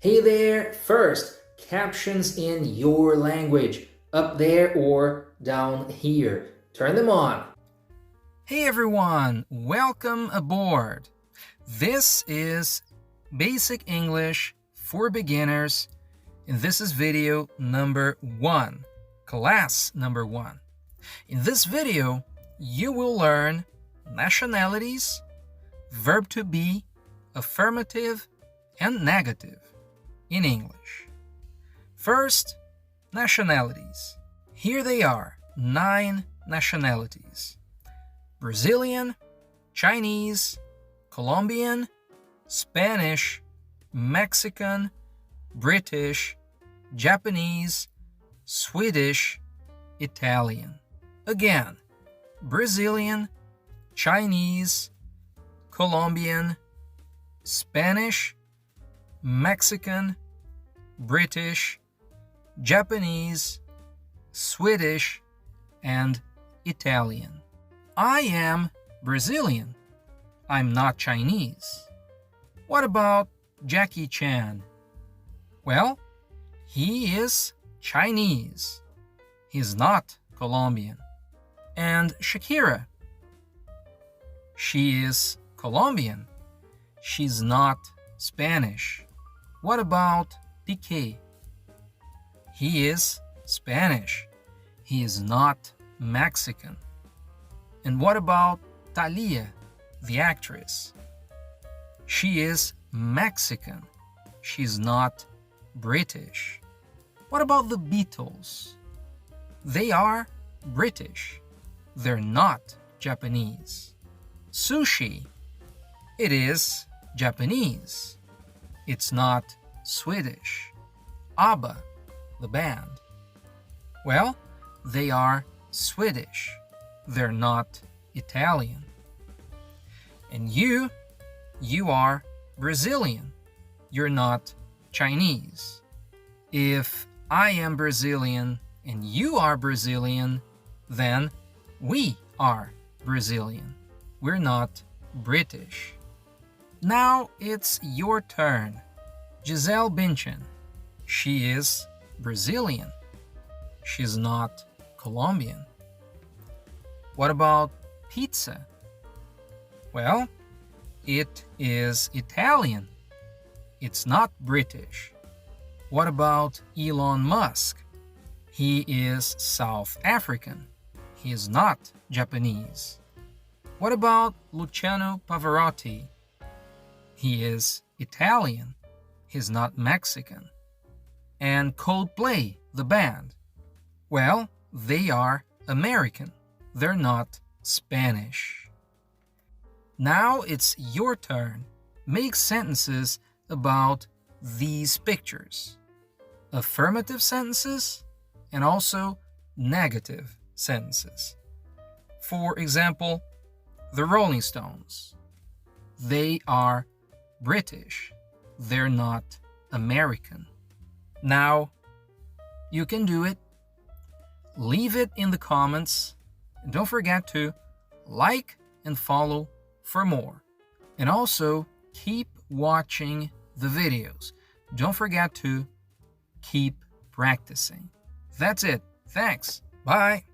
Hey there! First, captions in your language, up there or down here. Turn them on. Hey everyone, welcome aboard. This is Basic English for Beginners, and this is video number 1, class number 1. In this video, you will learn nationalities, verb to be, affirmative, and negative in English. First, nationalities. Here they are, 9 nationalities. Brazilian, Chinese, Colombian, Spanish, Mexican, British, Japanese, Swedish, Italian. Again, Brazilian, Chinese, Colombian, Spanish, Mexican, British, Japanese, Swedish, and Italian. I am Brazilian. I'm not Chinese. What about Jackie Chan? Well, he is Chinese. He's not Colombian. And Shakira? She is Colombian. She's not Spanish. What about Piqué? He is Spanish. He is not Mexican. And what about Thalia, the actress? She is Mexican. She's not British. What about the Beatles? They are British. They're not Japanese. Sushi. It is Japanese. It's not Swedish. ABBA, the band. Well, they are Swedish. They're not Italian. And you are Brazilian. You're not Chinese. If I am Brazilian and you are Brazilian, then we are Brazilian. We're not British. Now it's your turn. Gisele Bündchen. She is Brazilian. She's not Colombian. What about pizza? Well, it is Italian. It's not British. What about Elon Musk? He is South African. He is not Japanese. What about Luciano Pavarotti? He is Italian. He's not Mexican. And Coldplay, the band? Well, they are American. They're not Spanish. Now it's your turn. Make sentences about these pictures. Affirmative sentences and also negative sentences. For example, the Rolling Stones. They are British. They're not American. Now, you can do it. Leave it in the comments. And don't forget to like and follow for more. And also, keep watching the videos. Don't forget to keep practicing. That's it. Thanks. Bye.